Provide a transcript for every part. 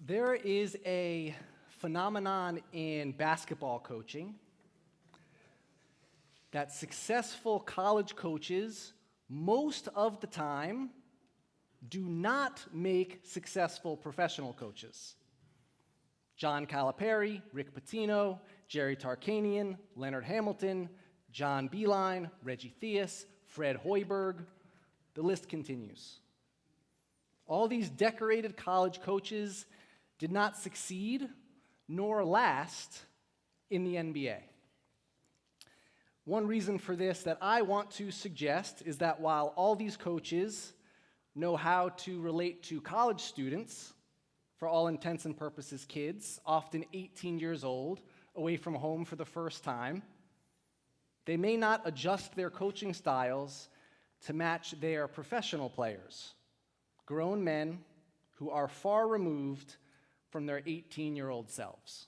There is a phenomenon in basketball coaching that successful college coaches, most of the time, do not make successful professional coaches. John Calipari, Rick Pitino, Jerry Tarkanian, Leonard Hamilton, John Beilein, Reggie Theus, Fred Hoiberg, the list continues. All these decorated college coaches did not succeed nor last in the NBA. One reason for this that I want to suggest is that while all these coaches know how to relate to college students, for all intents and purposes kids, often 18 years old, away from home for the first time, they may not adjust their coaching styles to match their professional players, grown men who are far removed from their 18-year-old selves.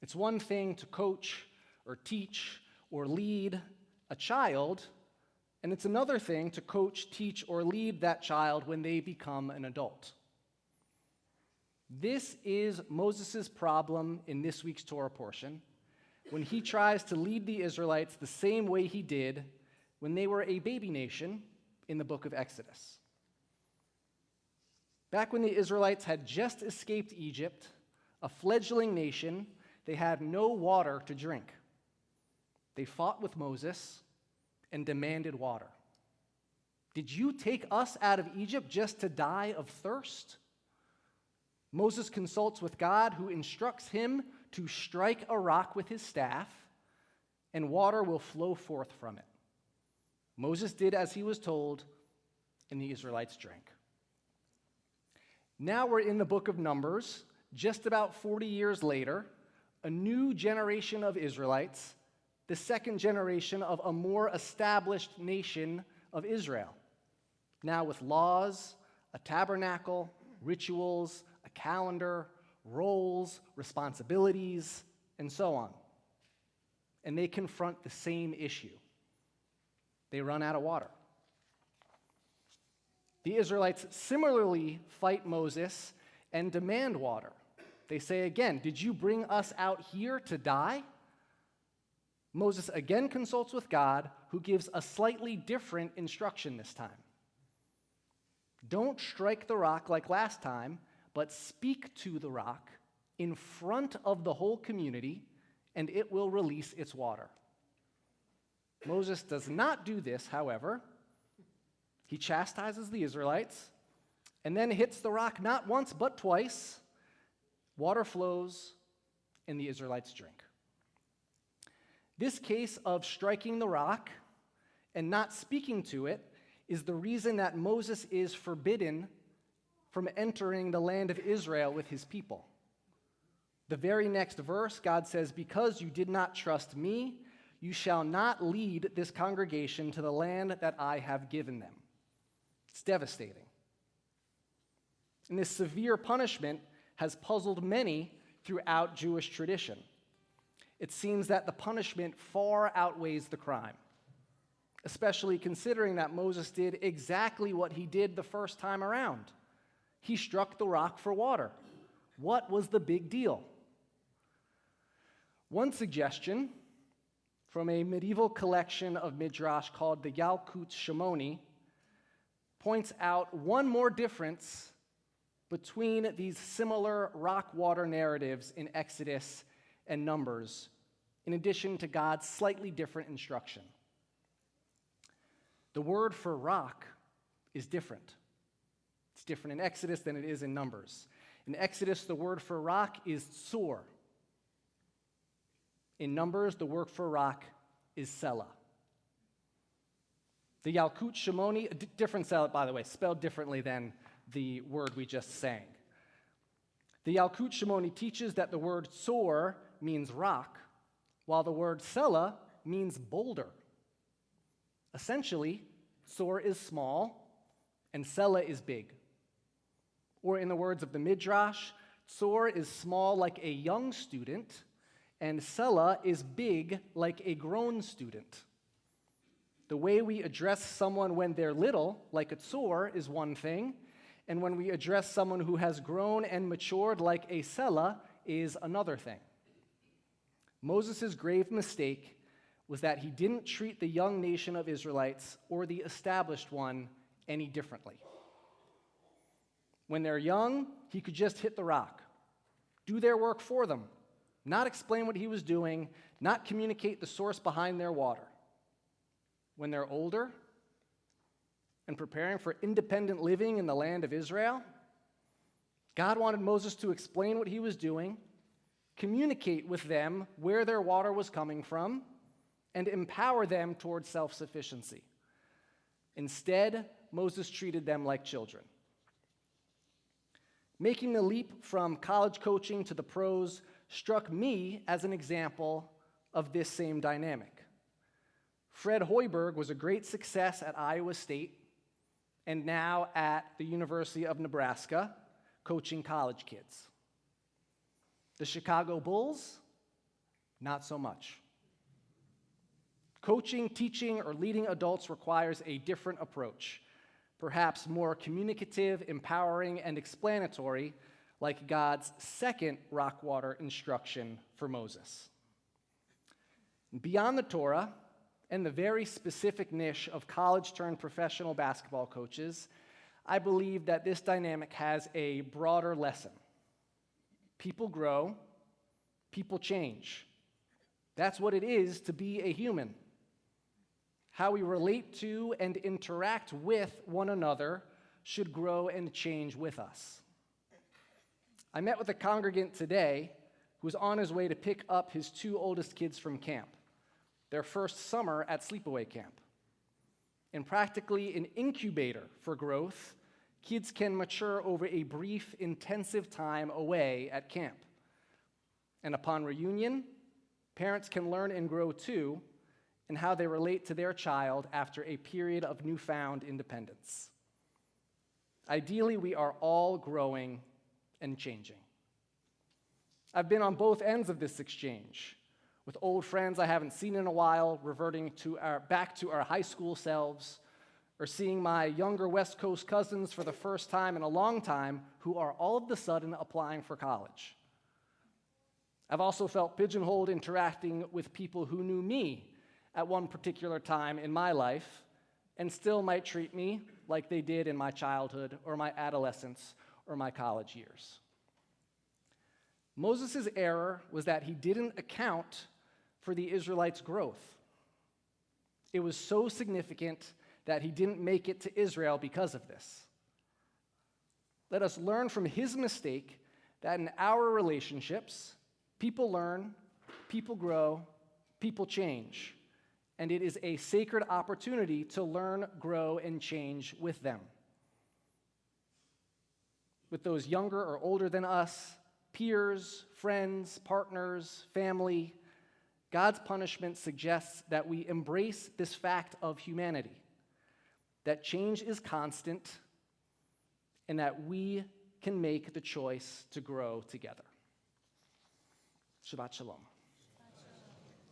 It's one thing to coach or teach or lead a child, and it's another thing to coach, teach, or lead that child when they become an adult. This is Moses' problem in this week's Torah portion, when he tries to lead the Israelites the same way he did when they were a baby nation in the book of Exodus. Back when the Israelites had just escaped Egypt, a fledgling nation, they had no water to drink. They fought with Moses and demanded water. Did you take us out of Egypt just to die of thirst? Moses consults with God, who instructs him to strike a rock with his staff, and water will flow forth from it. Moses did as he was told, and the Israelites drank. Now we're in the book of Numbers, just about 40 years later, a new generation of Israelites, the second generation of a more established nation of Israel, now with laws, a tabernacle, rituals, a calendar, roles, responsibilities, and so on. And they confront the same issue. They run out of water. The Israelites similarly fight Moses and demand water. They say again, "Did you bring us out here to die?" Moses again consults with God, who gives a slightly different instruction this time. Don't strike the rock like last time, but speak to the rock in front of the whole community, and it will release its water. Moses does not do this, however. He chastises the Israelites and then hits the rock not once but twice. Water flows, and the Israelites drink. This case of striking the rock and not speaking to it is the reason that Moses is forbidden from entering the land of Israel with his people. The very next verse, God says, "Because you did not trust me, you shall not lead this congregation to the land that I have given them." It's devastating. And this severe punishment has puzzled many throughout Jewish tradition. It seems that the punishment far outweighs the crime, especially considering that Moses did exactly what he did the first time around. He struck the rock for water. What was the big deal? One suggestion from a medieval collection of midrash called the Yalkut Shimoni points out one more difference between these similar rock-water narratives in Exodus and Numbers, in addition to God's slightly different instruction. The word for rock is different. It's different in Exodus than it is in Numbers. In Exodus, the word for rock is tsor. In Numbers, the word for rock is selah. The Yalkut Shimoni, a different selah, by the way, spelled differently than the word we just sang. The Yalkut Shimoni teaches that the word tsor means rock, while the word selah means boulder. Essentially, tsor is small and selah is big. Or in the words of the midrash, tsor is small like a young student, and selah is big like a grown student. The way we address someone when they're little, like a tsor, is one thing, and when we address someone who has grown and matured like a Selah is another thing. Moses' grave mistake was that he didn't treat the young nation of Israelites or the established one any differently. When they're young, he could just hit the rock, do their work for them, not explain what he was doing, not communicate the source behind their water. When they're older and preparing for independent living in the land of Israel, God wanted Moses to explain what he was doing, communicate with them where their water was coming from, and empower them towards self-sufficiency. Instead, Moses treated them like children. Making the leap from college coaching to the pros struck me as an example of this same dynamic. Fred Hoiberg was a great success at Iowa State and now at the University of Nebraska, coaching college kids. The Chicago Bulls, not so much. Coaching, teaching, or leading adults requires a different approach, perhaps more communicative, empowering, and explanatory, like God's second rock water instruction for Moses. Beyond the Torah and the very specific niche of college-turned-professional basketball coaches, I believe that this dynamic has a broader lesson. People grow, people change. That's what it is to be a human. How we relate to and interact with one another should grow and change with us. I met with a congregant today who was on his way to pick up his two oldest kids from camp, their first summer at sleepaway camp. In practically an incubator for growth, kids can mature over a brief, intensive time away at camp. And upon reunion, parents can learn and grow too, and how they relate to their child after a period of newfound independence. Ideally, we are all growing and changing. I've been on both ends of this exchange, with old friends I haven't seen in a while reverting back to our high school selves, or seeing my younger West Coast cousins for the first time in a long time who are all of a sudden applying for college. I've also felt pigeonholed interacting with people who knew me at one particular time in my life and still might treat me like they did in my childhood or my adolescence or my college years. Moses' error was that he didn't account for the Israelites' growth. It was so significant that he didn't make it to Israel because of this. Let us learn from his mistake that in our relationships, people learn, people grow, people change. And it is a sacred opportunity to learn, grow, and change with them. With those younger or older than us, peers, friends, partners, family, God's punishment suggests that we embrace this fact of humanity, that change is constant, and that we can make the choice to grow together. Shabbat Shalom.